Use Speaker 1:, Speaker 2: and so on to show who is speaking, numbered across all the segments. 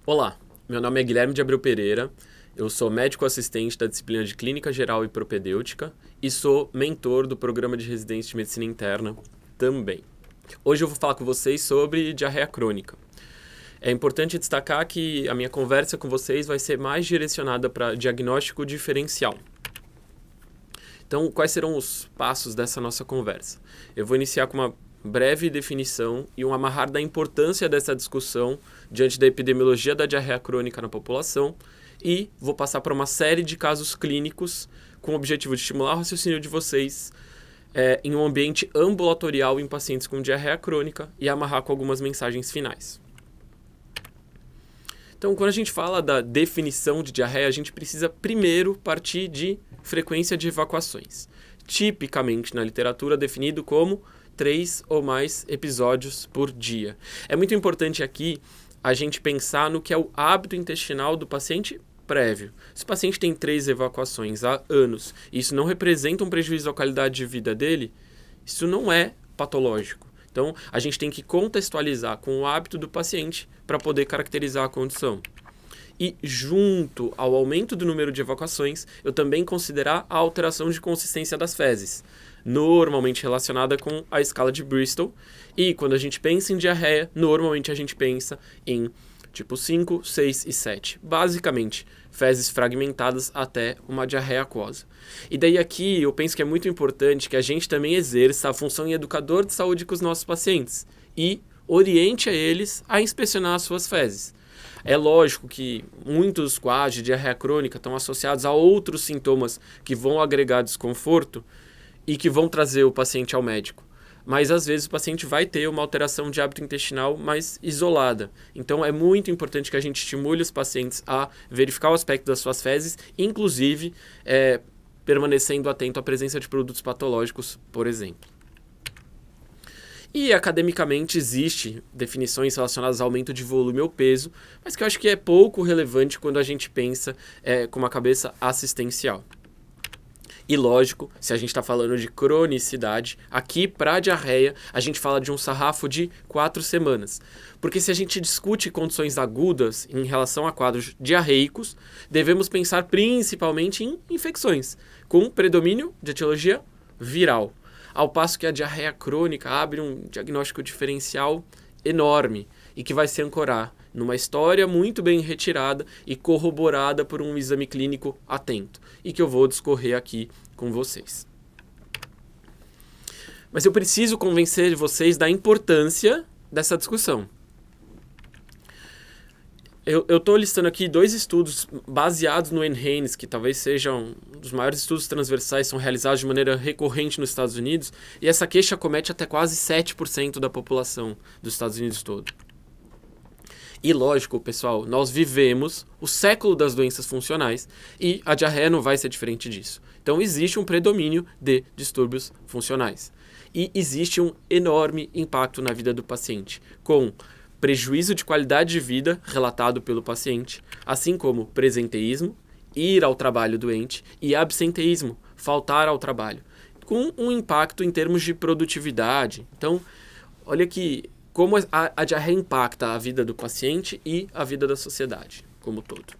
Speaker 1: Olá, meu nome é Guilherme de Abreu Pereira, eu sou médico assistente da disciplina de Clínica Geral e Propedêutica e sou mentor do programa de residência de Medicina Interna também. Hoje eu vou falar com vocês sobre diarreia crônica. É importante destacar que a minha conversa com vocês vai ser mais direcionada para diagnóstico diferencial. Então, quais serão os passos dessa nossa conversa? Eu vou iniciar com uma breve definição e um amarrar da importância dessa discussão diante da epidemiologia da diarreia crônica na população e vou passar para uma série de casos clínicos com o objetivo de estimular o raciocínio de vocês em um ambiente ambulatorial em pacientes com diarreia crônica e amarrar com algumas mensagens finais. Então, quando a gente fala da definição de diarreia, a gente precisa primeiro partir de frequência de evacuações. Tipicamente, na literatura, definido como 3 ou mais episódios por dia. É muito importante aqui a gente pensar no que é o hábito intestinal do paciente prévio. Se o paciente tem 3 evacuações há anos e isso não representa um prejuízo à qualidade de vida dele, isso não é patológico. Então, a gente tem que contextualizar com o hábito do paciente para poder caracterizar a condição. E, junto ao aumento do número de evacuações, eu também considerar a alteração de consistência das fezes, normalmente relacionada com a escala de Bristol. E, quando a gente pensa em diarreia, normalmente a gente pensa em tipo 5, 6 e 7. Basicamente, fezes fragmentadas até uma diarreia aquosa. E daí aqui eu penso que é muito importante que a gente também exerça a função em educador de saúde com os nossos pacientes e oriente a eles a inspecionar as suas fezes. É lógico que muitos quadros de diarreia crônica estão associados a outros sintomas que vão agregar desconforto e que vão trazer o paciente ao médico. Mas às vezes o paciente vai ter uma alteração de hábito intestinal mais isolada. Então é muito importante que a gente estimule os pacientes a verificar o aspecto das suas fezes, inclusive permanecendo atento à presença de produtos patológicos, por exemplo. E academicamente existe definições relacionadas ao aumento de volume ou peso, mas que eu acho que é pouco relevante quando a gente pensa com uma cabeça assistencial. E lógico, se a gente está falando de cronicidade, aqui para a diarreia a gente fala de um sarrafo de 4 semanas. Porque se a gente discute condições agudas em relação a quadros diarreicos, devemos pensar principalmente em infecções, com predomínio de etiologia viral. Ao passo que a diarreia crônica abre um diagnóstico diferencial enorme e que vai se ancorar numa história muito bem retirada e corroborada por um exame clínico atento, e que eu vou discorrer aqui com vocês. Mas eu preciso convencer vocês da importância dessa discussão. Eu estou listando aqui 2 estudos baseados no NHANES, que talvez sejam um dos maiores estudos transversais, são realizados de maneira recorrente nos Estados Unidos, e essa queixa acomete até quase 7% da população dos Estados Unidos todo. E lógico, pessoal, nós vivemos o século das doenças funcionais e a diarreia não vai ser diferente disso. Então existe um predomínio de distúrbios funcionais. E existe um enorme impacto na vida do paciente, com prejuízo de qualidade de vida relatado pelo paciente, assim como presenteísmo, ir ao trabalho doente, e absenteísmo, faltar ao trabalho, com um impacto em termos de produtividade. Então, olha que como a diarreia impacta a vida do paciente e a vida da sociedade como um todo.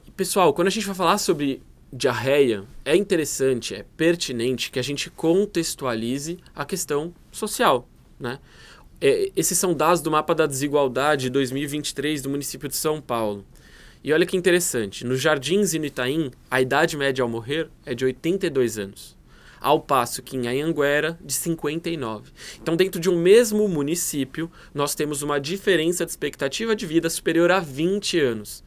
Speaker 1: E, pessoal, quando a gente vai falar sobre diarreia, é interessante, é pertinente que a gente contextualize a questão social, né? Esses são dados do Mapa da Desigualdade 2023 do município de São Paulo. E olha que interessante, nos Jardins e no Itaim, a idade média ao morrer é de 82 anos. Ao passo que em Anhanguera, de 59. Então, dentro de um mesmo município, nós temos uma diferença de expectativa de vida superior a 20 anos.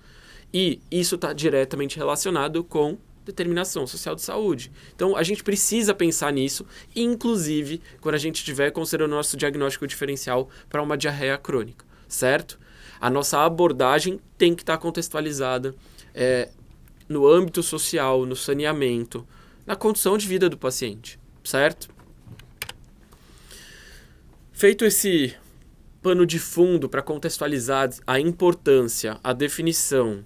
Speaker 1: E isso está diretamente relacionado com determinação social de saúde. Então, a gente precisa pensar nisso, inclusive quando a gente estiver considerando o nosso diagnóstico diferencial para uma diarreia crônica, certo? A nossa abordagem tem que estar contextualizada no âmbito social, no saneamento, na condição de vida do paciente, certo? Feito esse pano de fundo para contextualizar a importância, a definição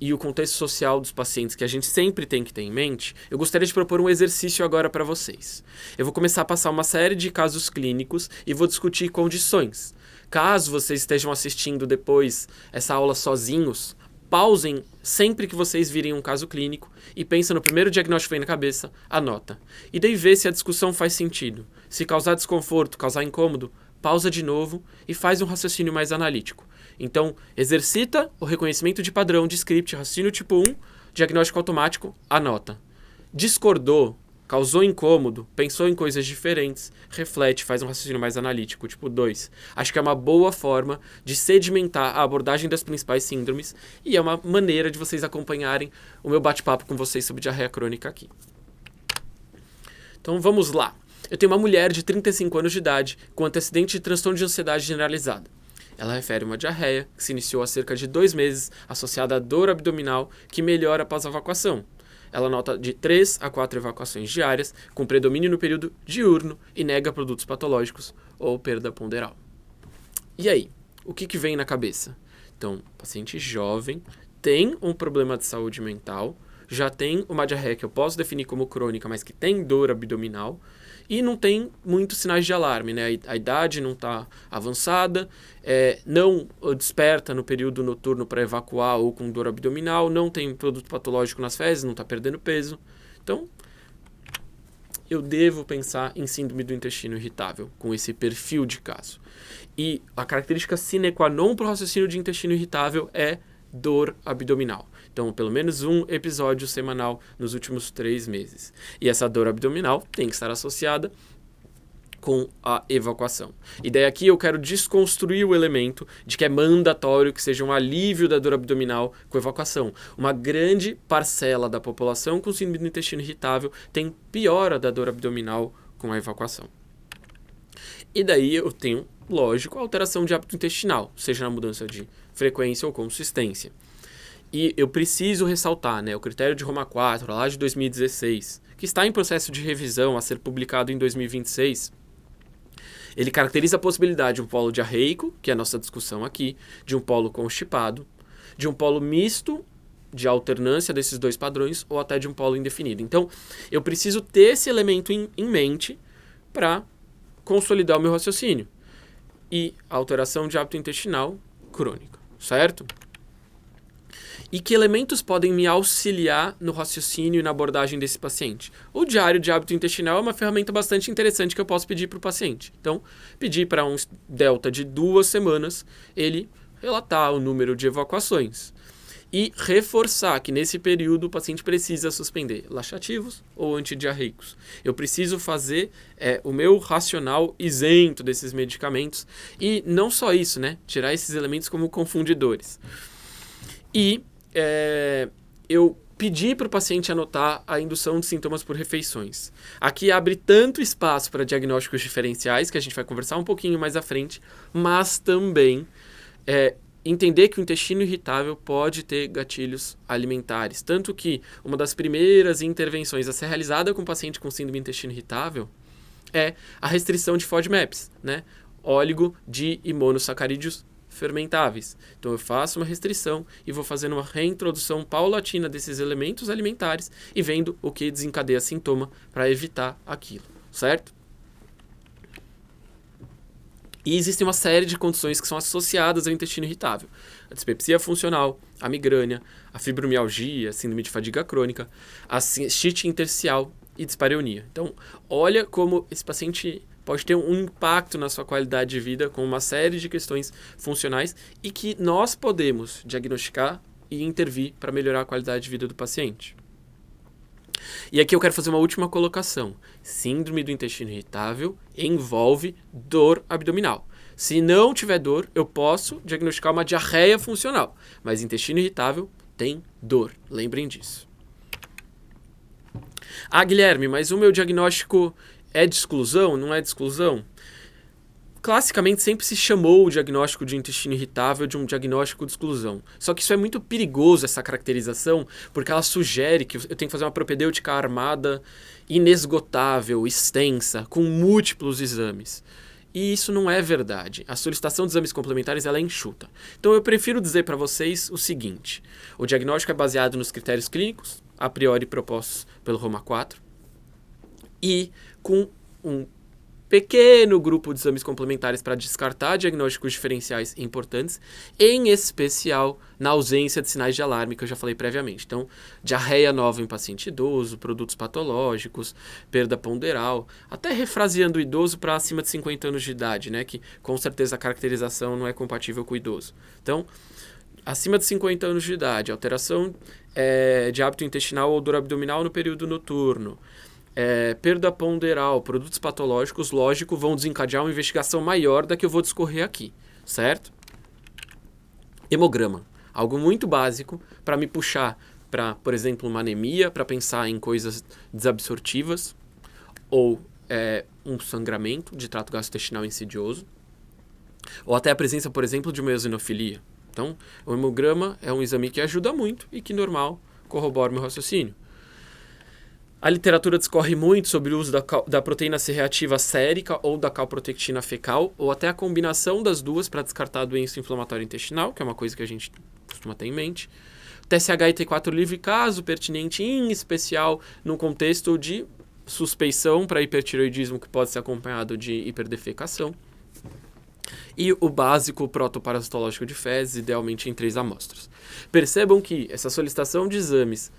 Speaker 1: e o contexto social dos pacientes que a gente sempre tem que ter em mente, eu gostaria de propor um exercício agora para vocês. Eu vou começar a passar uma série de casos clínicos e vou discutir condições. Caso vocês estejam assistindo depois essa aula sozinhos, pausem sempre que vocês virem um caso clínico e pensem no primeiro diagnóstico que vem na cabeça, anota. E daí vê se a discussão faz sentido. Se causar desconforto, causar incômodo, pausa de novo e faz um raciocínio mais analítico. Então, exercita o reconhecimento de padrão de script, raciocínio tipo 1, diagnóstico automático, anota. Discordou, causou incômodo, pensou em coisas diferentes, reflete, faz um raciocínio mais analítico, tipo 2. Acho que é uma boa forma de sedimentar a abordagem das principais síndromes e é uma maneira de vocês acompanharem o meu bate-papo com vocês sobre diarreia crônica aqui. Então vamos lá. Eu tenho uma mulher de 35 anos de idade com antecedente de transtorno de ansiedade generalizada. Ela refere uma diarreia que se iniciou há cerca de 2 meses, associada à dor abdominal que melhora após a evacuação. Ela nota de 3 a 4 evacuações diárias, com predomínio no período diurno e nega produtos patológicos ou perda ponderal. E aí, o que vem na cabeça? Então, paciente jovem, tem um problema de saúde mental, já tem uma diarreia que eu posso definir como crônica, mas que tem dor abdominal, e não tem muitos sinais de alarme, né? A idade não está avançada, não desperta no período noturno para evacuar ou com dor abdominal, não tem produto patológico nas fezes, não está perdendo peso. Então, eu devo pensar em síndrome do intestino irritável, com esse perfil de caso. E a característica sine qua non para o raciocínio de intestino irritável é dor abdominal. Então, pelo menos um episódio semanal nos últimos 3 meses. E essa dor abdominal tem que estar associada com a evacuação. E daí aqui eu quero desconstruir o elemento de que é mandatório que seja um alívio da dor abdominal com evacuação. Uma grande parcela da população com síndrome do intestino irritável tem piora da dor abdominal com a evacuação. E daí eu tenho, lógico, alteração de hábito intestinal, seja na mudança de frequência ou consistência. E eu preciso ressaltar, né, o critério de Roma 4, lá de 2016, que está em processo de revisão a ser publicado em 2026, ele caracteriza a possibilidade de um polo diarreico, que é a nossa discussão aqui, de um polo constipado, de um polo misto, de alternância desses 2 padrões, ou até de um polo indefinido. Então, eu preciso ter esse elemento em mente para consolidar o meu raciocínio. E alteração de hábito intestinal crônica, certo? E que elementos podem me auxiliar no raciocínio e na abordagem desse paciente? O diário de hábito intestinal é uma ferramenta bastante interessante que eu posso pedir para o paciente. Então, pedir para um delta de 2 semanas, ele relatar o número de evacuações. E reforçar que nesse período o paciente precisa suspender laxativos ou antidiarreicos. Eu preciso fazer o meu racional isento desses medicamentos. E não só isso, né? Tirar esses elementos como confundidores. E eu pedi para o paciente anotar a indução de sintomas por refeições. Aqui abre tanto espaço para diagnósticos diferenciais, que a gente vai conversar um pouquinho mais à frente, mas também entender que o intestino irritável pode ter gatilhos alimentares. Tanto que uma das primeiras intervenções a ser realizada com o paciente com síndrome do intestino irritável é a restrição de FODMAPs, né? Óligo de e monossacarídeos fermentáveis. Então eu faço uma restrição e vou fazendo uma reintrodução paulatina desses elementos alimentares e vendo o que desencadeia sintoma para evitar aquilo, certo? E existe uma série de condições que são associadas ao intestino irritável. A dispepsia funcional, a migrânia, a fibromialgia, a síndrome de fadiga crônica, a cistite intersticial e dispareunia. Então, olha como esse paciente pode ter um impacto na sua qualidade de vida com uma série de questões funcionais e que nós podemos diagnosticar e intervir para melhorar a qualidade de vida do paciente. E aqui eu quero fazer uma última colocação. Síndrome do intestino irritável envolve dor abdominal. Se não tiver dor, eu posso diagnosticar uma diarreia funcional. Mas intestino irritável tem dor. Lembrem disso. Ah, Guilherme, mas o meu diagnóstico é de exclusão? Não é de exclusão? Classicamente sempre se chamou o diagnóstico de intestino irritável de um diagnóstico de exclusão. Só que isso é muito perigoso, essa caracterização, porque ela sugere que eu tenho que fazer uma propedêutica armada, inesgotável, extensa, com múltiplos exames. E isso não é verdade. A solicitação de exames complementares ela é enxuta. Então eu prefiro dizer para vocês o seguinte: o diagnóstico é baseado nos critérios clínicos, a priori propostos pelo Roma 4, e com um pequeno grupo de exames complementares para descartar diagnósticos diferenciais importantes, em especial na ausência de sinais de alarme, que eu já falei previamente. Então, diarreia nova em paciente idoso, produtos patológicos, perda ponderal, até refraseando o idoso para acima de 50 anos de idade, né, que com certeza a caracterização não é compatível com o idoso. Então, acima de 50 anos de idade, alteração de hábito intestinal ou dor abdominal no período noturno, perda ponderal, produtos patológicos, lógico, vão desencadear uma investigação maior da que eu vou discorrer aqui, certo? Hemograma, algo muito básico para me puxar para, por exemplo, uma anemia, para pensar em coisas desabsortivas, ou um sangramento de trato gastrointestinal insidioso, ou até a presença, por exemplo, de uma eosinofilia. Então, o hemograma é um exame que ajuda muito e que, normal, corrobora o meu raciocínio. A literatura discorre muito sobre o uso da proteína C reativa sérica ou da calprotectina fecal, ou até a combinação das duas para descartar a doença inflamatória intestinal, que é uma coisa que a gente costuma ter em mente. TSH e T4 livre, caso pertinente, em especial no contexto de suspeição para hipertireoidismo que pode ser acompanhado de hiperdefecação. E o básico protoparasitológico de fezes, idealmente em 3 amostras. Percebam que essa solicitação de exames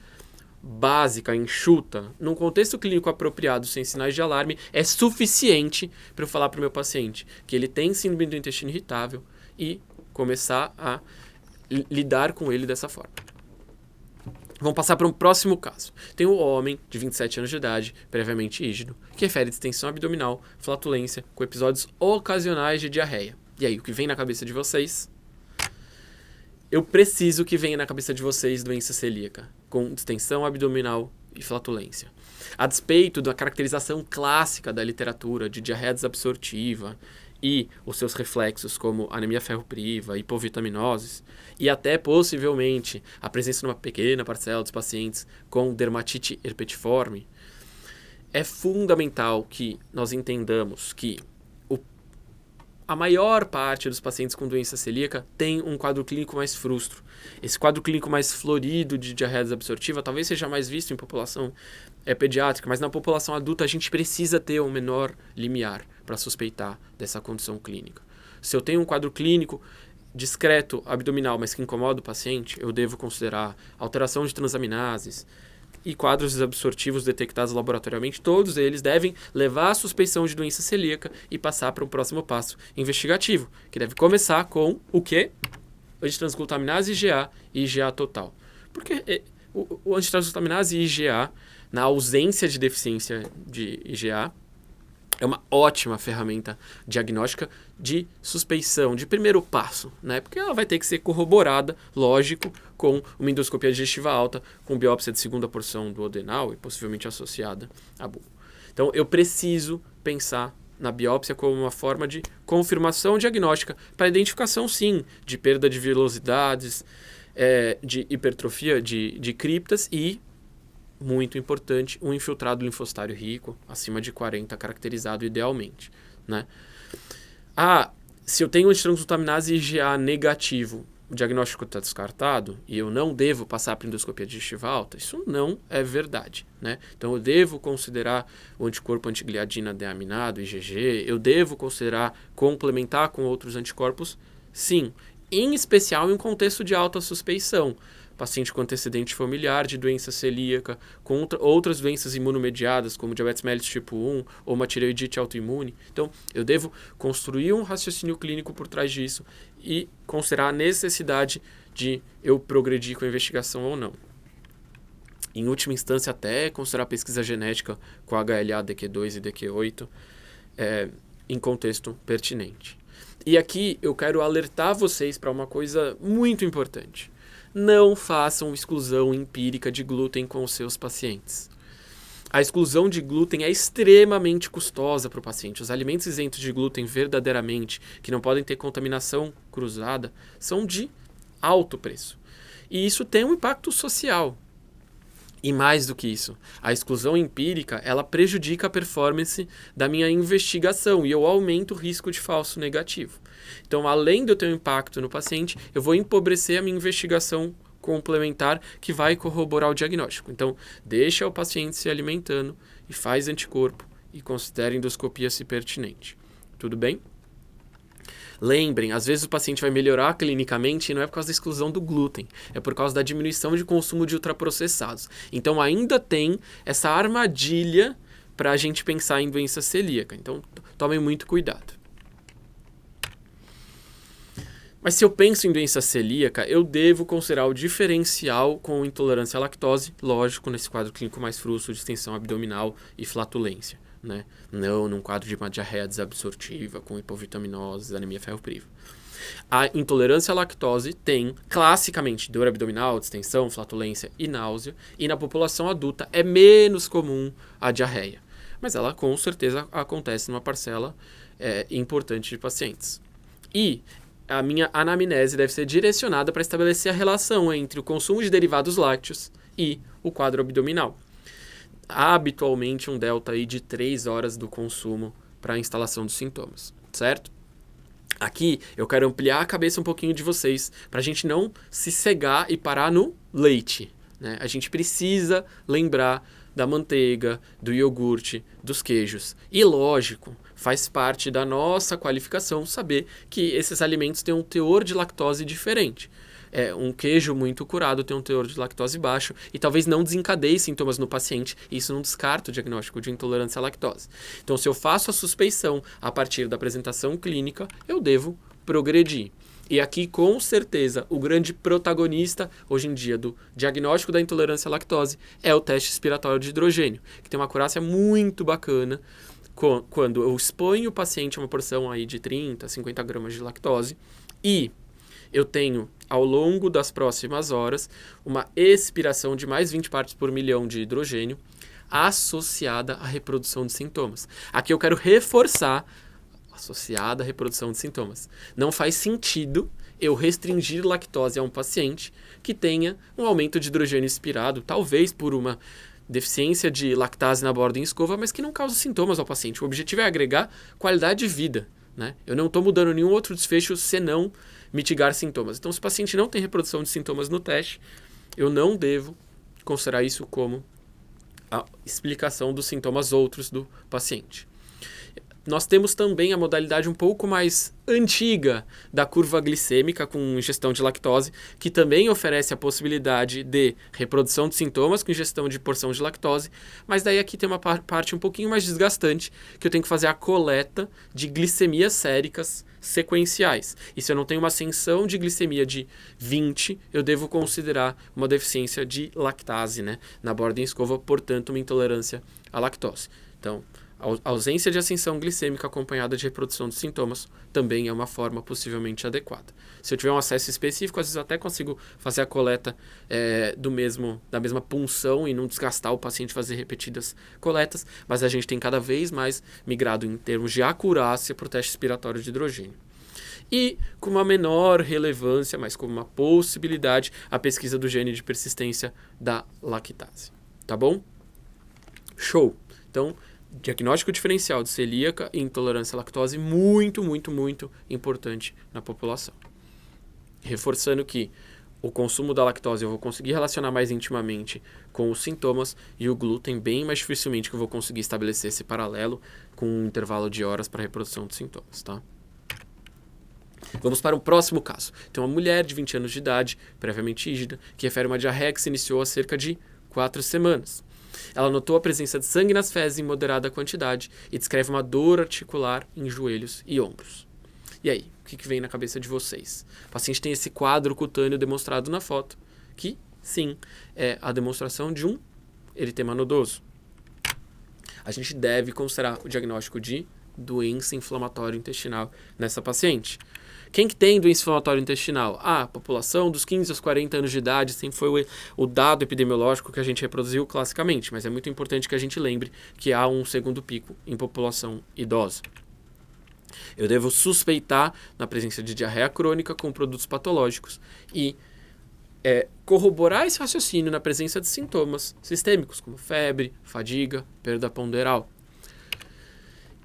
Speaker 1: básica, enxuta, num contexto clínico apropriado, sem sinais de alarme, é suficiente para eu falar para o meu paciente que ele tem síndrome do intestino irritável e começar a lidar com ele dessa forma. Vamos passar para um próximo caso. Tem um homem de 27 anos de idade, previamente rígido, que refere distensão abdominal, flatulência, com episódios ocasionais de diarreia. E aí, o que vem na cabeça de vocês? Eu preciso que venha na cabeça de vocês doença celíaca, com distensão abdominal e flatulência. A despeito da caracterização clássica da literatura de diarreia desabsortiva e os seus reflexos como anemia ferropriva, hipovitaminoses e até possivelmente a presença numa pequena parcela dos pacientes com dermatite herpetiforme, é fundamental que nós entendamos que a maior parte dos pacientes com doença celíaca tem um quadro clínico mais frustro. Esse quadro clínico mais florido de diarreia desabsortiva talvez seja mais visto em população pediátrica, mas na população adulta a gente precisa ter um menor limiar para suspeitar dessa condição clínica. Se eu tenho um quadro clínico discreto abdominal, mas que incomoda o paciente, eu devo considerar alteração de transaminases e quadros desabsortivos detectados laboratorialmente. Todos eles devem levar à suspeição de doença celíaca e passar para um próximo passo investigativo, que deve começar com o quê? Antitransglutaminase IgA e IgA total. Porque o antitransglutaminase e IgA, na ausência de deficiência de IgA, é uma ótima ferramenta diagnóstica de suspeição, de primeiro passo, né? Porque ela vai ter que ser corroborada, lógico, com uma endoscopia digestiva alta, com biópsia de segunda porção do adenal e possivelmente associada a bulbo. Então, eu preciso pensar na biópsia como uma forma de confirmação diagnóstica para identificação, sim, de perda de vilosidades, de hipertrofia de criptas e, muito importante, um infiltrado linfocitário rico, acima de 40, caracterizado idealmente, né? Se eu tenho antitransglutaminase IgA negativo, o diagnóstico está descartado e eu não devo passar para endoscopia digestiva alta, isso não é verdade, né? Então eu devo considerar o anticorpo antigliadina deaminado, IgG, eu devo considerar complementar com outros anticorpos, sim, em especial em um contexto de alta suspeição. Paciente com antecedente familiar de doença celíaca, com outras doenças imunomediadas, como diabetes mellitus tipo 1 ou uma tireoidite autoimune. Então, eu devo construir um raciocínio clínico por trás disso e considerar a necessidade de eu progredir com a investigação ou não. Em última instância, até considerar a pesquisa genética com HLA, DQ2 e DQ8 em contexto pertinente. E aqui eu quero alertar vocês para uma coisa muito importante. Não façam exclusão empírica de glúten com os seus pacientes. A exclusão de glúten é extremamente custosa para o paciente. Os alimentos isentos de glúten verdadeiramente, que não podem ter contaminação cruzada, são de alto preço. E isso tem um impacto social. E mais do que isso, a exclusão empírica, ela prejudica a performance da minha investigação e eu aumento o risco de falso negativo. Então, além de eu ter um impacto no paciente, eu vou empobrecer a minha investigação complementar que vai corroborar o diagnóstico. Então, deixa o paciente se alimentando e faz anticorpo e considere endoscopia se pertinente. Tudo bem? Lembrem, às vezes o paciente vai melhorar clinicamente e não é por causa da exclusão do glúten, é por causa da diminuição de consumo de ultraprocessados. Então ainda tem essa armadilha para a gente pensar em doença celíaca. Então tomem muito cuidado. Mas se eu penso em doença celíaca, eu devo considerar o diferencial com intolerância à lactose, lógico, nesse quadro clínico mais frouxo, distensão abdominal e flatulência, né? Não num quadro de uma diarreia desabsortiva, com hipovitaminose, anemia ferropriva. A intolerância à lactose tem, classicamente, dor abdominal, distensão, flatulência e náusea, e na população adulta é menos comum a diarreia. Mas ela, com certeza, acontece numa parcela importante de pacientes. E a minha anamnese deve ser direcionada para estabelecer a relação entre o consumo de derivados lácteos e o quadro abdominal. Há habitualmente um delta aí de 3 horas do consumo para a instalação dos sintomas, certo? Aqui eu quero ampliar a cabeça um pouquinho de vocês, para a gente não se cegar e parar no leite, né? A gente precisa lembrar da manteiga, do iogurte, dos queijos. E lógico, faz parte da nossa qualificação saber que esses alimentos têm um teor de lactose diferente. Um queijo muito curado tem um teor de lactose baixo e talvez não desencadeie sintomas no paciente, e isso não descarta o diagnóstico de intolerância à lactose. Então, se eu faço a suspeição a partir da apresentação clínica, eu devo progredir. E aqui, com certeza, o grande protagonista, hoje em dia, do diagnóstico da intolerância à lactose é o teste expiratório de hidrogênio, que tem uma acurácia muito bacana quando eu exponho o paciente a uma porção aí de 30, 50 gramas de lactose e eu tenho, ao longo das próximas horas, uma expiração de mais 20 partes por milhão de hidrogênio associada à reprodução de sintomas. Aqui eu quero reforçar associada à reprodução de sintomas. Não faz sentido eu restringir lactose a um paciente que tenha um aumento de hidrogênio expirado, talvez por uma deficiência de lactase na borda em escova, mas que não causa sintomas ao paciente. O objetivo é agregar qualidade de vida, né? Eu não estou mudando nenhum outro desfecho senão mitigar sintomas. Então, se o paciente não tem reprodução de sintomas no teste, eu não devo considerar isso como a explicação dos sintomas outros do paciente. Nós temos também a modalidade um pouco mais antiga da curva glicêmica com ingestão de lactose, que também oferece a possibilidade de reprodução de sintomas com ingestão de porção de lactose, mas daí aqui tem uma parte um pouquinho mais desgastante, que eu tenho que fazer a coleta de glicemias séricas sequenciais. E se eu não tenho uma ascensão de glicemia de 20, eu devo considerar uma deficiência de lactase, né, na borda em escova, portanto, uma intolerância à lactose. Então, a ausência de ascensão glicêmica acompanhada de reprodução de sintomas também é uma forma possivelmente adequada. Se eu tiver um acesso específico, às vezes eu até consigo fazer a coleta da mesma punção e não desgastar o paciente fazer repetidas coletas, mas a gente tem cada vez mais migrado em termos de acurácia para o teste expiratório de hidrogênio. E, com uma menor relevância, mas como uma possibilidade, a pesquisa do gene de persistência da lactase. Tá bom? Show! Então, diagnóstico diferencial de celíaca e intolerância à lactose muito, muito, muito importante na população. Reforçando que o consumo da lactose eu vou conseguir relacionar mais intimamente com os sintomas e o glúten bem mais dificilmente que eu vou conseguir estabelecer esse paralelo com um intervalo de horas para a reprodução de sintomas, tá? Vamos para o próximo caso. Tem uma mulher de 20 anos de idade, previamente rígida, que refere uma diarreia que se iniciou há cerca de 4 semanas. Ela notou a presença de sangue nas fezes em moderada quantidade e descreve uma dor articular em joelhos e ombros. E aí, o que vem na cabeça de vocês? O paciente tem esse quadro cutâneo demonstrado na foto, que, sim, é a demonstração de um eritema nodoso. A gente deve considerar o diagnóstico de doença inflamatória intestinal nessa paciente. Quem que tem doença inflamatória intestinal? A população dos 15 aos 40 anos de idade sempre foi o dado epidemiológico que a gente reproduziu classicamente, mas é muito importante que a gente lembre que há um segundo pico em população idosa. Eu devo suspeitar na presença de diarreia crônica com produtos patológicos e corroborar esse raciocínio na presença de sintomas sistêmicos, como febre, fadiga, perda ponderal.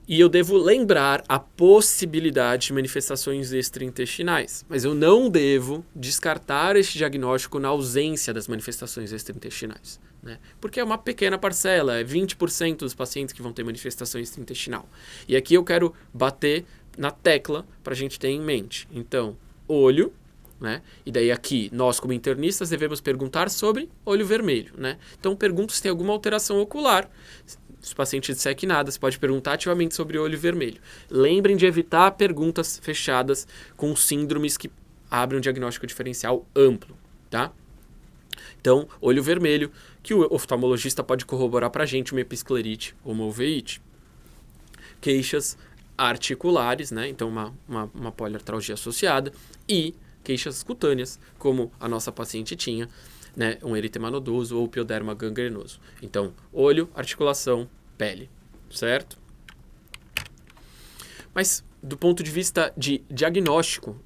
Speaker 1: E eu devo lembrar a possibilidade de manifestações extraintestinais, mas eu não devo descartar este diagnóstico na ausência das manifestações extraintestinais, né? Porque é uma pequena parcela, é 20% dos pacientes que vão ter manifestação extraintestinal. E aqui eu quero bater na tecla para a gente ter em mente. Então, olho, né? E daí aqui, nós como internistas devemos perguntar sobre olho vermelho, né? Então, pergunto se tem alguma alteração ocular. Se o paciente disser que nada, você pode perguntar ativamente sobre o olho vermelho. Lembrem de evitar perguntas fechadas com síndromes que abrem um diagnóstico diferencial amplo, tá? Então, olho vermelho, que o oftalmologista pode corroborar para a gente uma episclerite ou uma uveíte. Queixas articulares, né? Então, uma poliartralgia associada. E queixas cutâneas, como a nossa paciente tinha, né, um eritema nodoso ou pioderma gangrenoso. Então, olho, articulação, pele, certo? Mas, do ponto de vista de diagnóstico,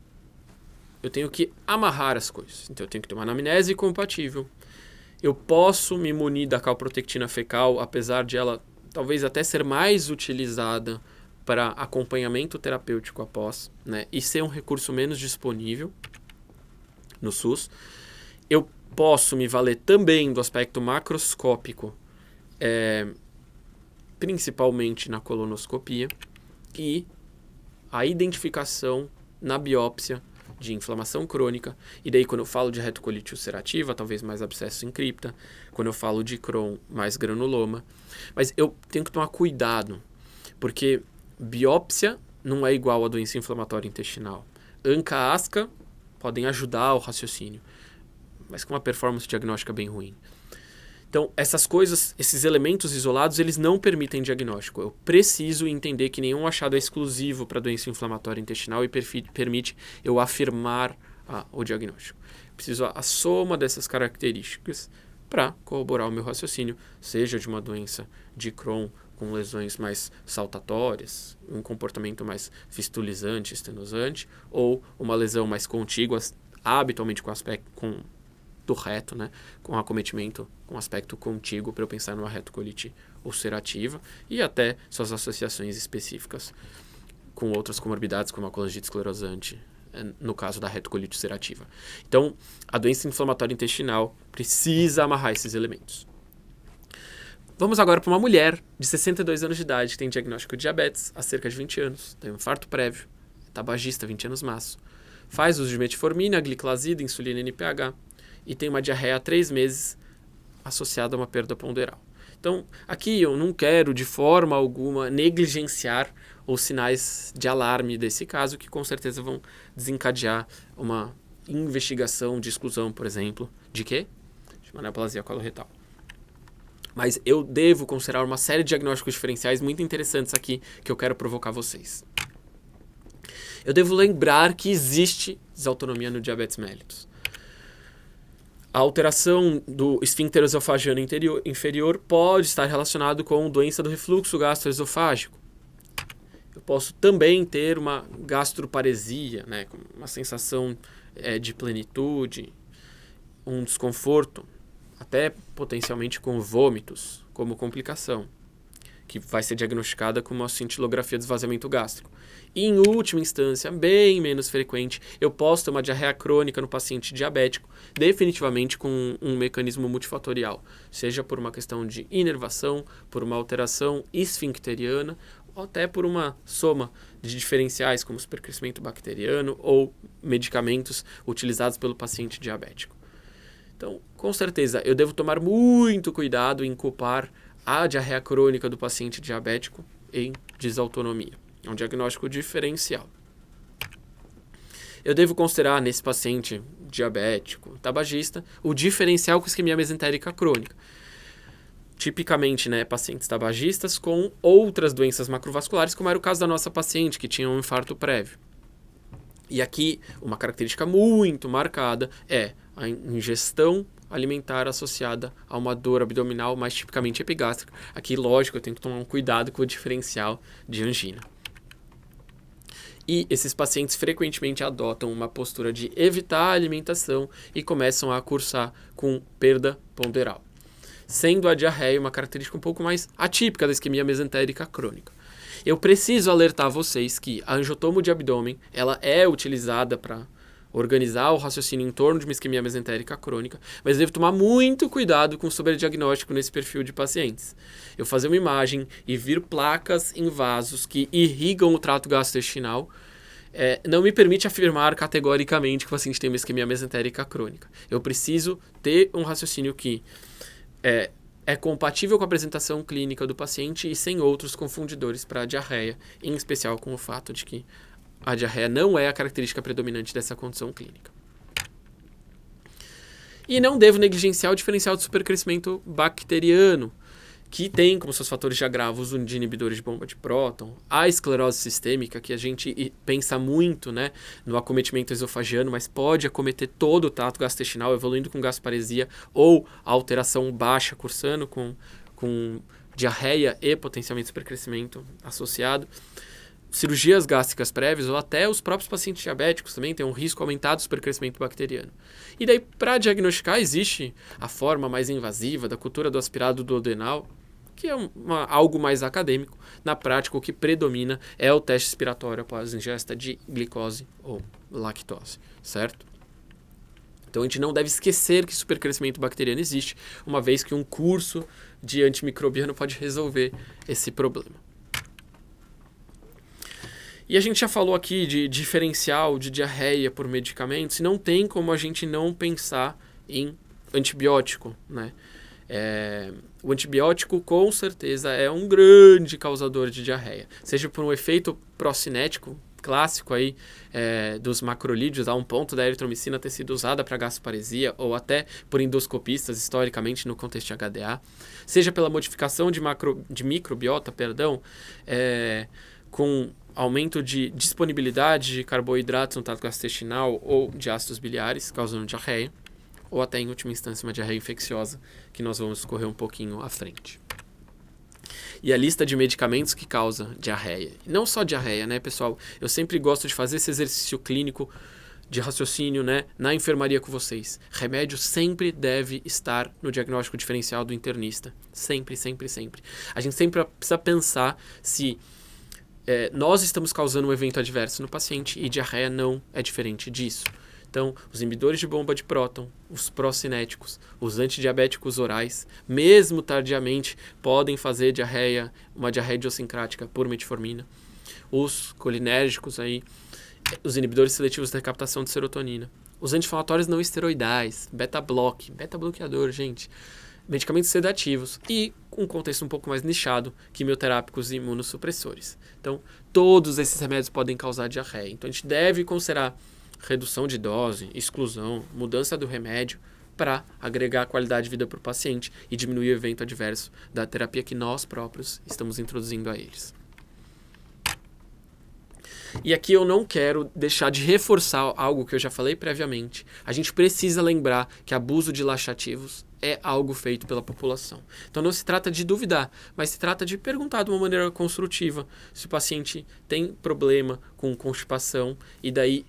Speaker 1: eu tenho que amarrar as coisas. Então, eu tenho que ter uma anamnese compatível. Eu posso me munir da calprotectina fecal, apesar de ela talvez até ser mais utilizada para acompanhamento terapêutico após, né, e ser um recurso menos disponível no SUS. Eu posso me valer também do aspecto macroscópico, principalmente na colonoscopia, e a identificação na biópsia de inflamação crônica. E daí, quando eu falo de retocolite ulcerativa, talvez mais abscesso em cripta. Quando eu falo de Crohn, mais granuloma. Mas eu tenho que tomar cuidado, porque biópsia não é igual a doença inflamatória intestinal. ANCA-ASCA podem ajudar o raciocínio, mas com uma performance diagnóstica bem ruim. Então, essas coisas, esses elementos isolados, eles não permitem diagnóstico. Eu preciso entender que nenhum achado é exclusivo para doença inflamatória intestinal e permite eu afirmar o diagnóstico. Preciso a soma dessas características para corroborar o meu raciocínio, seja de uma doença de Crohn com lesões mais saltatórias, um comportamento mais fistulizante, estenosante, ou uma lesão mais contígua, habitualmente com do reto, né, com acometimento com aspecto contíguo, para eu pensar numa retocolite ulcerativa, e até suas associações específicas com outras comorbidades, como a colangite esclerosante, no caso da retocolite ulcerativa. Então, a doença inflamatória intestinal precisa amarrar esses elementos. Vamos agora para uma mulher de 62 anos de idade, que tem diagnóstico de diabetes há cerca de 20 anos, tem um infarto prévio, tabagista, 20 anos maço, faz uso de metformina, gliclazida, insulina NPH, e tem uma diarreia há 3 meses associada a uma perda ponderal. Então, aqui eu não quero de forma alguma negligenciar os sinais de alarme desse caso, que com certeza vão desencadear uma investigação de exclusão, por exemplo, de quê? De neoplasia coloretal. Mas eu devo considerar uma série de diagnósticos diferenciais muito interessantes aqui que eu quero provocar vocês. Eu devo lembrar que existe desautonomia no diabetes mellitus. A alteração do esfíncter esofagiano inferior pode estar relacionado com doença do refluxo gastroesofágico. Eu posso também ter uma gastroparesia, né, uma sensação de plenitude, um desconforto, até potencialmente com vômitos como complicação, que vai ser diagnosticada com uma cintilografia de esvaziamento gástrico. E, em última instância, bem menos frequente, eu posso ter uma diarreia crônica no paciente diabético, definitivamente com um mecanismo multifatorial, seja por uma questão de inervação, por uma alteração esfincteriana, ou até por uma soma de diferenciais, como supercrescimento bacteriano ou medicamentos utilizados pelo paciente diabético. Então, com certeza, eu devo tomar muito cuidado em culpar a diarreia crônica do paciente diabético em desautonomia. É um diagnóstico diferencial. Eu devo considerar nesse paciente diabético, tabagista, o diferencial com isquemia mesentérica crônica. Tipicamente, né, pacientes tabagistas com outras doenças macrovasculares, como era o caso da nossa paciente, que tinha um infarto prévio. E aqui, uma característica muito marcada é a ingestão alimentar associada a uma dor abdominal, mais tipicamente epigástrica. Aqui, lógico, eu tenho que tomar um cuidado com o diferencial de angina. E esses pacientes frequentemente adotam uma postura de evitar a alimentação e começam a cursar com perda ponderal, sendo a diarreia uma característica um pouco mais atípica da isquemia mesentérica crônica. Eu preciso alertar vocês que a angiotomo de abdômen, ela é utilizada para organizar o raciocínio em torno de uma isquemia mesentérica crônica, mas eu devo tomar muito cuidado com o sobrediagnóstico nesse perfil de pacientes. Eu fazer uma imagem e vir placas em vasos que irrigam o trato gastrointestinal não me permite afirmar categoricamente que o paciente tem uma isquemia mesentérica crônica. Eu preciso ter um raciocínio que é compatível com a apresentação clínica do paciente e sem outros confundidores para a diarreia, em especial com o fato de que a diarreia não é a característica predominante dessa condição clínica. E não devo negligenciar o diferencial de supercrescimento bacteriano, que tem como seus fatores de agravo os de inibidores de bomba de próton, a esclerose sistêmica, que a gente pensa muito, né, no acometimento esofagiano, mas pode acometer todo o trato gastrointestinal, evoluindo com gasparesia ou alteração baixa, cursando com diarreia e potencialmente supercrescimento associado. Cirurgias gástricas prévias ou até os próprios pacientes diabéticos também têm um risco aumentado de supercrescimento bacteriano. E daí, para diagnosticar, existe a forma mais invasiva da cultura do aspirado duodenal, que é algo mais acadêmico. Na prática, o que predomina é o teste expiratório após ingesta de glicose ou lactose, certo? Então, a gente não deve esquecer que supercrescimento bacteriano existe, uma vez que um curso de antimicrobiano pode resolver esse problema. E a gente já falou aqui de diferencial de diarreia por medicamentos, e não tem como a gente não pensar em antibiótico, né? O antibiótico, com certeza, é um grande causador de diarreia. Seja por um efeito procinético clássico aí, dos macrolídeos, a um ponto da eritromicina ter sido usada para gastroparesia, ou até por endoscopistas, historicamente, no contexto de HDA. Seja pela modificação de microbiota, com aumento de disponibilidade de carboidratos no trato gastrointestinal ou de ácidos biliares, causando diarreia, ou até, em última instância, uma diarreia infecciosa, que nós vamos correr um pouquinho à frente. E a lista de medicamentos que causa diarreia. E não só diarreia, né, pessoal? Eu sempre gosto de fazer esse exercício clínico de raciocínio, né, na enfermaria com vocês. Remédio sempre deve estar no diagnóstico diferencial do internista. Sempre, sempre, sempre. A gente sempre precisa pensar se nós estamos causando um evento adverso no paciente e diarreia não é diferente disso. Então, os inibidores de bomba de próton, os procinéticos, os antidiabéticos orais, mesmo tardiamente, podem fazer uma diarreia idiosincrática por metformina. Os colinérgicos, os inibidores seletivos da recaptação de serotonina. Os anti-inflamatórios não esteroidais, beta-bloqueador, gente. Medicamentos sedativos e, com um contexto um pouco mais nichado, quimioterápicos e imunossupressores. Então, todos esses remédios podem causar diarreia. Então, a gente deve considerar redução de dose, exclusão, mudança do remédio para agregar qualidade de vida para o paciente e diminuir o evento adverso da terapia que nós próprios estamos introduzindo a eles. E aqui eu não quero deixar de reforçar algo que eu já falei previamente. A gente precisa lembrar que abuso de laxativos é algo feito pela população. Então não se trata de duvidar, mas se trata de perguntar de uma maneira construtiva se o paciente tem problema com constipação e daí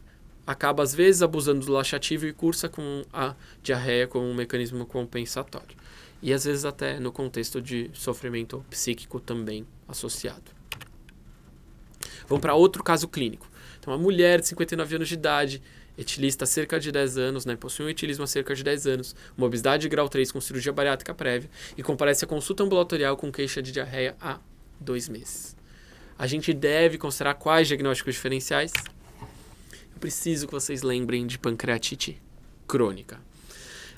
Speaker 1: acaba às vezes abusando do laxativo e cursa com a diarreia como um mecanismo compensatório. E às vezes até no contexto de sofrimento psíquico também associado. Vamos para outro caso clínico. Então, uma mulher de 59 anos de idade, etilista há cerca de 10 anos, né, possui um etilismo há cerca de 10 anos, uma obesidade de grau 3 com cirurgia bariátrica prévia e comparece à consulta ambulatorial com queixa de diarreia há 2 meses. A gente deve considerar quais diagnósticos diferenciais? Eu preciso que vocês lembrem de pancreatite crônica.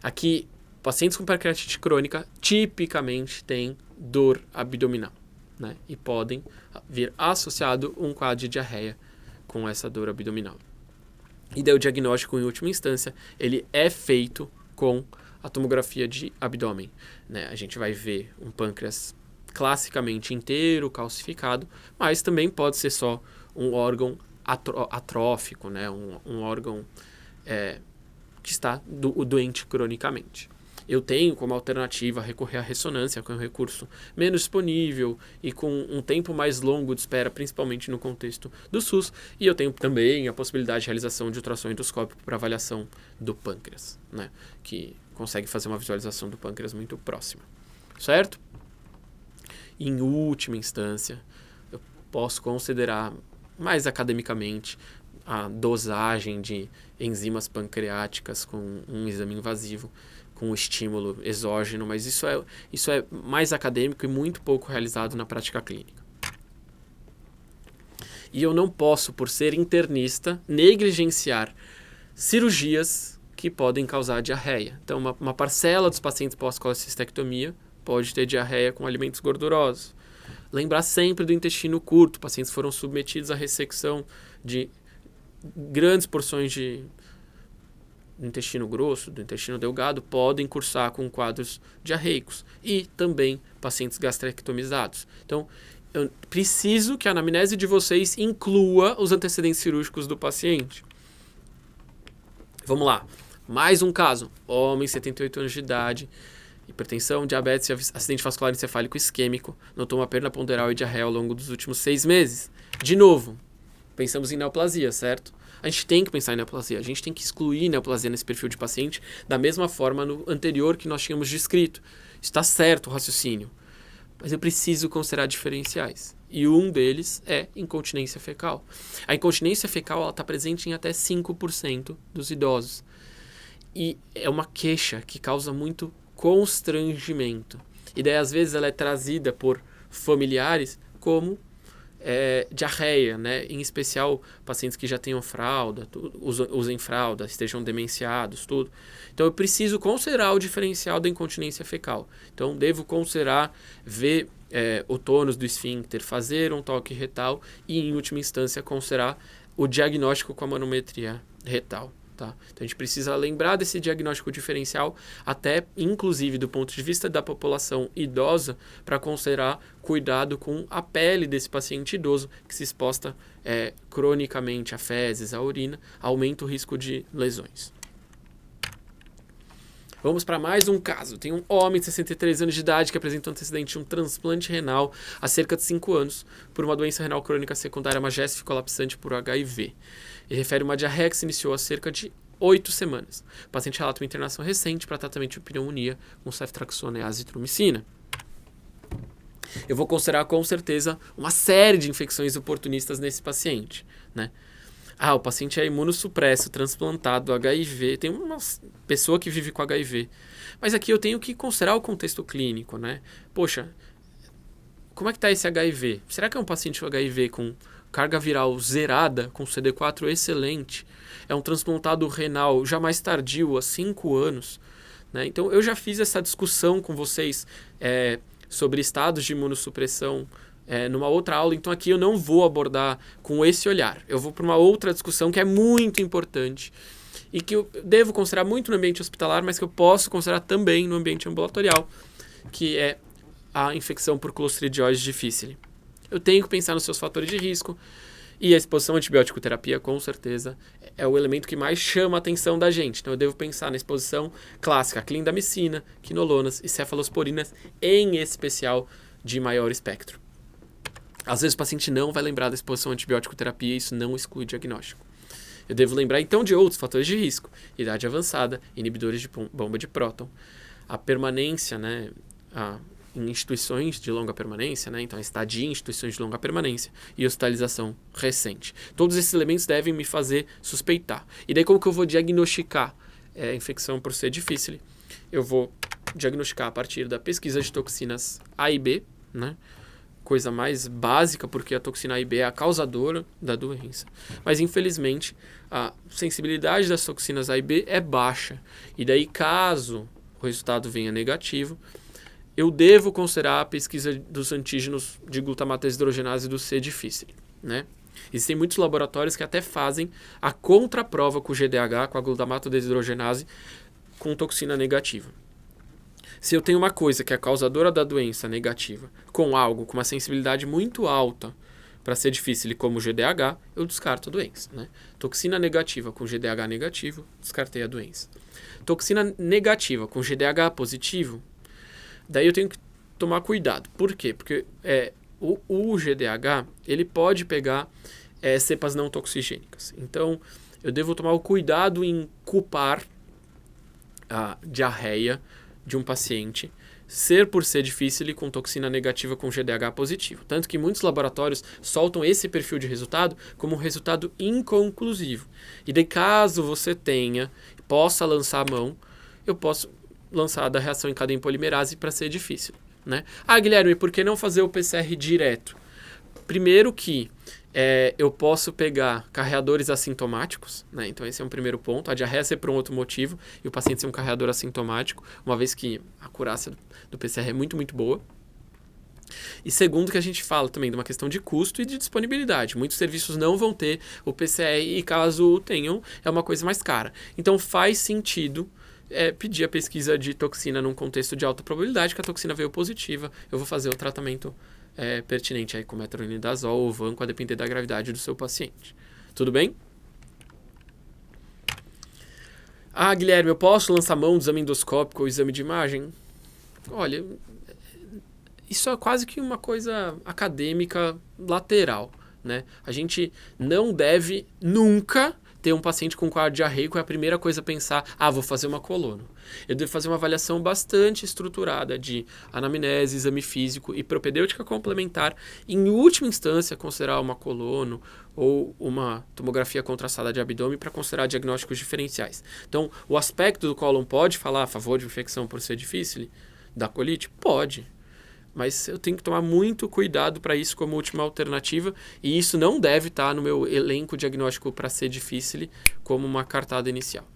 Speaker 1: Aqui, pacientes com pancreatite crônica tipicamente têm dor abdominal, né, e podem vir associado um quadro de diarreia com essa dor abdominal. E daí o diagnóstico, em última instância, ele é feito com a tomografia de abdômen, né? A gente vai ver um pâncreas classicamente inteiro, calcificado, mas também pode ser só um órgão atrófico, né? Um órgão que está doente cronicamente. Eu tenho como alternativa recorrer à ressonância, que é um recurso menos disponível e com um tempo mais longo de espera, principalmente no contexto do SUS. E eu tenho também a possibilidade de realização de ultrassom endoscópico para avaliação do pâncreas, né? Que consegue fazer uma visualização do pâncreas muito próxima, certo? Em última instância, eu posso considerar mais academicamente a dosagem de enzimas pancreáticas com um exame invasivo, com estímulo exógeno, mas isso é mais acadêmico e muito pouco realizado na prática clínica. E eu não posso, por ser internista, negligenciar cirurgias que podem causar diarreia. Então, uma parcela dos pacientes pós-colecistectomia pode ter diarreia com alimentos gordurosos. Lembrar sempre do intestino curto. Pacientes foram submetidos à ressecção de grandes porções de intestino grosso, do intestino delgado, podem cursar com quadros diarreicos. E também pacientes gastrectomizados. Então, eu preciso que a anamnese de vocês inclua os antecedentes cirúrgicos do paciente. Vamos lá. Mais um caso. Homem, 78 anos de idade, hipertensão, diabetes, acidente vascular encefálico isquêmico, notou uma perda ponderal e diarreia ao longo dos últimos 6 meses. De novo, pensamos em neoplasia, certo? A gente tem que pensar em neoplasia. A gente tem que excluir neoplasia nesse perfil de paciente da mesma forma no anterior que nós tínhamos descrito. Está certo o raciocínio. Mas eu preciso considerar diferenciais. E um deles é incontinência fecal. A incontinência fecal está presente em até 5% dos idosos. E é uma queixa que causa muito constrangimento. E daí, às vezes, ela é trazida por familiares como diarreia, né? Em especial pacientes que já tenham fralda, usem fralda, estejam demenciados, tudo. Então eu preciso considerar o diferencial da incontinência fecal. Então devo considerar ver o tônus do esfíncter, fazer um toque retal e, em última instância, considerar o diagnóstico com a manometria retal. Tá? Então a gente precisa lembrar desse diagnóstico diferencial, até inclusive do ponto de vista da população idosa, para considerar cuidado com a pele desse paciente idoso que se exposta cronicamente a fezes, a urina, aumenta o risco de lesões. Vamos para mais um caso. Tem um homem de 63 anos de idade que apresenta um antecedente de um transplante renal há cerca de 5 anos por uma doença renal crônica secundária magésica colapsante por HIV. Ele refere uma diarreia que se iniciou há cerca de 8 semanas. O paciente relata uma internação recente para tratamento de pneumonia com ceftriaxona e azitromicina. Eu vou considerar com certeza uma série de infecções oportunistas nesse paciente, né? O paciente é imunossupresso, transplantado, HIV, tem uma pessoa que vive com HIV. Mas aqui eu tenho que considerar o contexto clínico, né? Poxa, como é que está esse HIV? Será que é um paciente com HIV com carga viral zerada, com CD4 excelente? É um transplantado renal já mais tardio, há 5 anos? Né? Então eu já fiz essa discussão com vocês sobre estados de imunossupressão numa outra aula, então aqui eu não vou abordar com esse olhar. Eu vou para uma outra discussão que é muito importante e que eu devo considerar muito no ambiente hospitalar, mas que eu posso considerar também no ambiente ambulatorial, que é a infecção por Clostridiose difficile. Eu tenho que pensar nos seus fatores de risco e a exposição à antibiótico-terapia, com certeza, é o elemento que mais chama a atenção da gente. Então eu devo pensar na exposição clássica, clindamicina, quinolonas e cefalosporinas, em especial de maior espectro. Às vezes o paciente não vai lembrar da exposição à antibiótico-terapia e isso não exclui diagnóstico. Eu devo lembrar então de outros fatores de risco, idade avançada, inibidores de bomba de próton, a permanência, né, em instituições de longa permanência, né, então a estadia em instituições de longa permanência e hospitalização recente. Todos esses elementos devem me fazer suspeitar. E daí como que eu vou diagnosticar a infecção por C. difficile? Eu vou diagnosticar a partir da pesquisa de toxinas A e B, né? Coisa mais básica, porque a toxina A e B é a causadora da doença. Mas, infelizmente, a sensibilidade das toxinas A e B é baixa. E daí, caso o resultado venha negativo, eu devo considerar a pesquisa dos antígenos de glutamato desidrogenase do C. difficile, né? Existem muitos laboratórios que até fazem a contraprova com o GDH, com a glutamato desidrogenase, com toxina negativa. Se eu tenho uma coisa que é a causadora da doença negativa com algo com uma sensibilidade muito alta para ser difícil como o GDH, eu descarto a doença, né? Toxina negativa com GDH negativo, descartei a doença. Toxina negativa com GDH positivo, daí eu tenho que tomar cuidado. Por quê? Porque o GDH ele pode pegar cepas não toxigênicas. Então, eu devo tomar o cuidado em culpar a diarreia de um paciente ser por ser difícil e com toxina negativa com GDH positivo. Tanto que muitos laboratórios soltam esse perfil de resultado como um resultado inconclusivo. E daí, caso você possa lançar a mão, eu posso lançar da reação em cadeia polimerase para ser difícil, né? Ah, Guilherme, por que não fazer o PCR direto? Primeiro que eu posso pegar carreadores assintomáticos, né? Então esse é um primeiro ponto. A diarreia ser por um outro motivo e o paciente ser um carreador assintomático, uma vez que a acurácia do PCR é muito, muito boa. E segundo que a gente fala também de uma questão de custo e de disponibilidade. Muitos serviços não vão ter o PCR e caso tenham, é uma coisa mais cara. Então faz sentido pedir a pesquisa de toxina num contexto de alta probabilidade, que a toxina veio positiva, eu vou fazer o tratamento pertinente aí com metronidazol ou vanco, a depender da gravidade do seu paciente. Tudo bem? Ah, Guilherme, eu posso lançar mão do exame endoscópico ou exame de imagem? Olha, isso é quase que uma coisa acadêmica lateral, né? A gente não deve nunca ter um paciente com quadro diarreico, é a primeira coisa a pensar, vou fazer uma colono. Eu devo fazer uma avaliação bastante estruturada de anamnese, exame físico e propedêutica complementar. Em última instância, considerar uma colono ou uma tomografia contrastada de abdômen para considerar diagnósticos diferenciais. Então, o aspecto do cólon pode falar a favor de infecção por ser difícil? Da colite? Pode. Mas eu tenho que tomar muito cuidado para isso como última alternativa, e isso não deve estar no meu elenco diagnóstico para ser difícil como uma cartada inicial.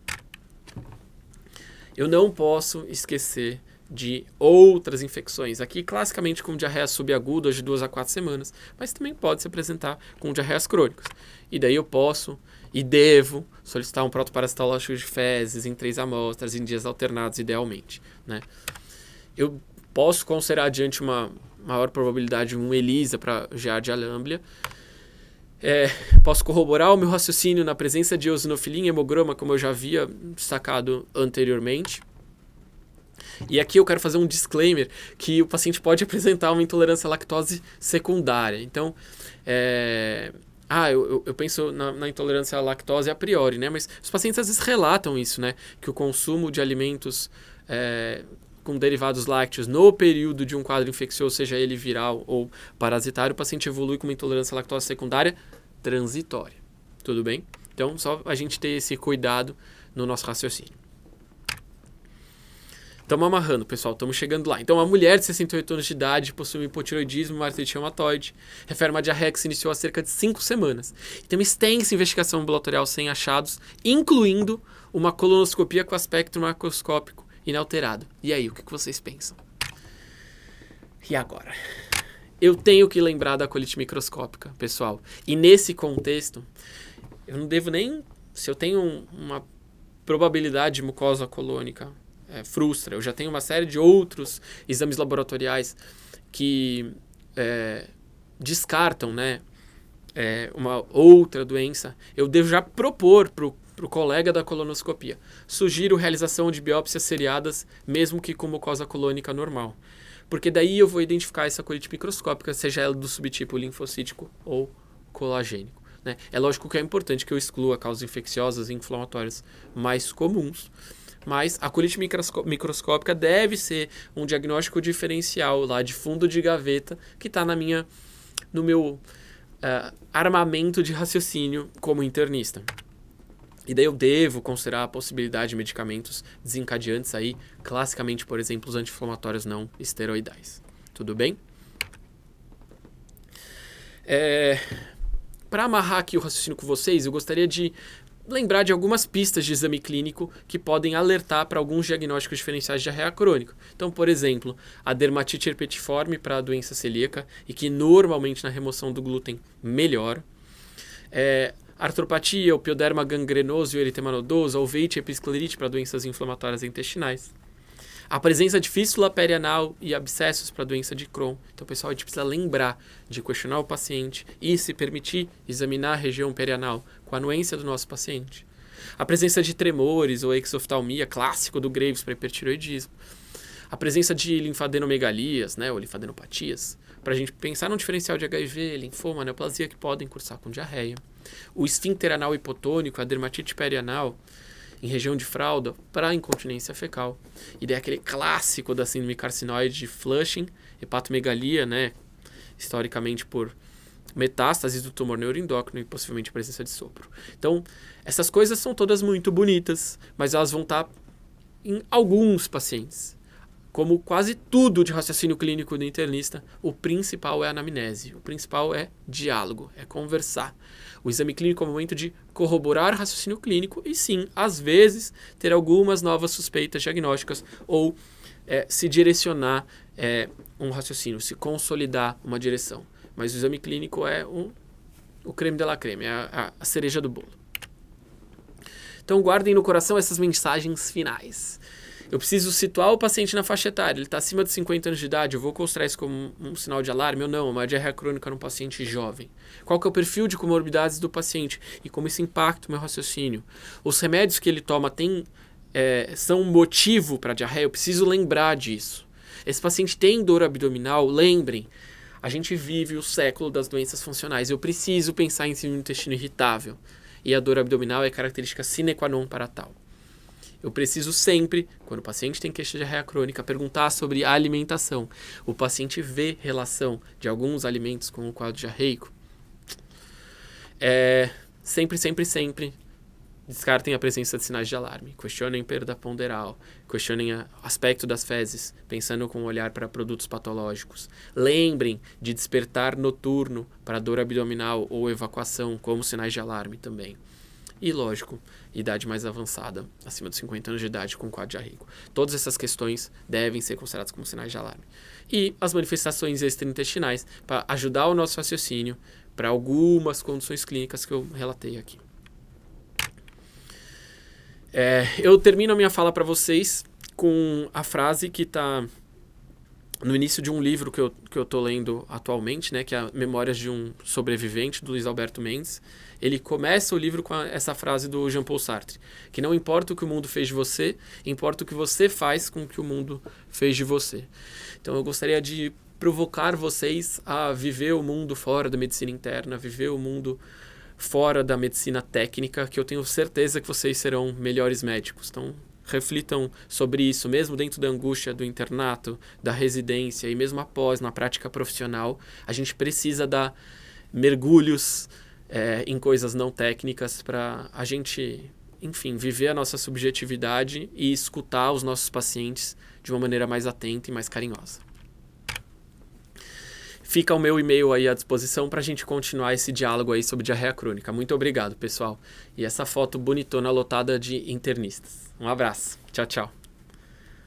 Speaker 1: Eu não posso esquecer de outras infecções, aqui classicamente com diarreia subaguda de 2 a 4 semanas, mas também pode se apresentar com diarreias crônicas. E daí eu posso e devo solicitar um protoparasitológico de fezes em 3 amostras, em dias alternados, idealmente, né? Eu posso considerar adiante uma maior probabilidade de um ELISA para Giardia lamblia. Posso corroborar o meu raciocínio na presença de eosinofilia em hemograma, como eu já havia destacado anteriormente. E aqui eu quero fazer um disclaimer que o paciente pode apresentar uma intolerância à lactose secundária. Então, eu penso na intolerância à lactose a priori, né? Mas os pacientes às vezes relatam isso, né? Que o consumo de alimentos com derivados lácteos no período de um quadro infeccioso, seja ele viral ou parasitário, o paciente evolui com uma intolerância à lactose secundária transitória. Tudo bem? Então, só a gente ter esse cuidado no nosso raciocínio. Estamos amarrando, pessoal. Estamos chegando lá. Então, uma mulher de 68 anos de idade possui hipotiroidismo e uma artrite reumatoide. Refere uma diarreia que se iniciou há cerca de 5 semanas. Tem uma extensa investigação ambulatorial sem achados, incluindo uma colonoscopia com aspecto macroscópico inalterado. E aí, o que vocês pensam? E agora? Eu tenho que lembrar da colite microscópica, pessoal. E nesse contexto, eu não devo nem... Se eu tenho uma probabilidade de mucosa colônica frustra, eu já tenho uma série de outros exames laboratoriais que descartam, né, uma outra doença, eu devo já propor para o colega da colonoscopia. Sugiro realização de biópsias seriadas, mesmo que com mucosa colônica normal. Porque daí eu vou identificar essa colite microscópica, seja ela do subtipo linfocítico ou colagênico, né? É lógico que é importante que eu exclua causas infecciosas e inflamatórias mais comuns, mas a colite microscópica deve ser um diagnóstico diferencial lá de fundo de gaveta que está no meu armamento de raciocínio como internista. E daí eu devo considerar a possibilidade de medicamentos desencadeantes aí, classicamente, por exemplo, os anti-inflamatórios não esteroidais. Tudo bem? Para amarrar aqui o raciocínio com vocês, eu gostaria de lembrar de algumas pistas de exame clínico que podem alertar para alguns diagnósticos diferenciais de diarreia crônica. Então, por exemplo, a dermatite herpetiforme para a doença celíaca e que normalmente na remoção do glúten melhora. Artropatia, o pioderma gangrenoso e o eritema nodoso, a uveite e episclerite para doenças inflamatórias intestinais. A presença de fístula perianal e abscessos para doença de Crohn. Então, pessoal, a gente precisa lembrar de questionar o paciente e, se permitir, examinar a região perianal com a anuência do nosso paciente. A presença de tremores ou exoftalmia, clássico do Graves para hipertiroidismo. A presença de linfadenomegalias, né, ou linfadenopatias, para a gente pensar num diferencial de HIV, linfoma, neoplasia que podem cursar com diarreia. O esfíncter anal hipotônico, a dermatite perianal em região de fralda para incontinência fecal. E daí aquele clássico da síndrome carcinoide de Flushing, hepatomegalia, né? Historicamente por metástases do tumor neuroendócrino e possivelmente presença de sopro. Então, essas coisas são todas muito bonitas, mas elas vão estar em alguns pacientes. Como quase tudo de raciocínio clínico do internista, o principal é a anamnese, o principal é diálogo, é conversar. O exame clínico é o momento de corroborar raciocínio clínico e sim, às vezes, ter algumas novas suspeitas diagnósticas ou se direcionar um raciocínio, se consolidar uma direção. Mas o exame clínico é o creme de la creme, é a cereja do bolo. Então guardem no coração essas mensagens finais. Eu preciso situar o paciente na faixa etária. Ele está acima de 50 anos de idade. Eu vou considerar isso como um sinal de alarme ou não? Uma diarreia crônica num paciente jovem. Qual que é o perfil de comorbidades do paciente? E como isso impacta o meu raciocínio? Os remédios que ele toma são um motivo para a diarreia? Eu preciso lembrar disso. Esse paciente tem dor abdominal? Lembrem. A gente vive o século das doenças funcionais. Eu preciso pensar em síndrome do intestino irritável. E a dor abdominal é característica sine qua non para tal. Eu preciso sempre, quando o paciente tem queixa de diarreia crônica, perguntar sobre a alimentação. O paciente vê relação de alguns alimentos com o quadro diarreico. Sempre descartem a presença de sinais de alarme. Questionem perda ponderal. Questionem o aspecto das fezes, pensando com um olhar para produtos patológicos. Lembrem de despertar noturno para dor abdominal ou evacuação como sinais de alarme também. E, lógico, idade mais avançada, acima de 50 anos de idade com quadro diarreico. Todas essas questões devem ser consideradas como sinais de alarme. E as manifestações extraintestinais para ajudar o nosso raciocínio para algumas condições clínicas que eu relatei aqui. Eu termino a minha fala para vocês com a frase que está no início de um livro que eu estou lendo atualmente, né, que é Memórias de um Sobrevivente, do Luiz Alberto Mendes. Ele começa o livro com essa frase do Jean-Paul Sartre, que não importa o que o mundo fez de você, importa o que você faz com o que o mundo fez de você. Então eu gostaria de provocar vocês a viver o mundo fora da medicina interna, viver o mundo fora da medicina técnica, que eu tenho certeza que vocês serão melhores médicos. Então, reflitam sobre isso, mesmo dentro da angústia do internato, da residência e mesmo após, na prática profissional. A gente precisa dar mergulhos em coisas não técnicas para a gente, enfim, viver a nossa subjetividade e escutar os nossos pacientes de uma maneira mais atenta e mais carinhosa. Fica o meu e-mail aí à disposição para a gente continuar esse diálogo aí sobre diarreia crônica. Muito obrigado, pessoal. E essa foto bonitona lotada de internistas. Um abraço. Tchau, tchau.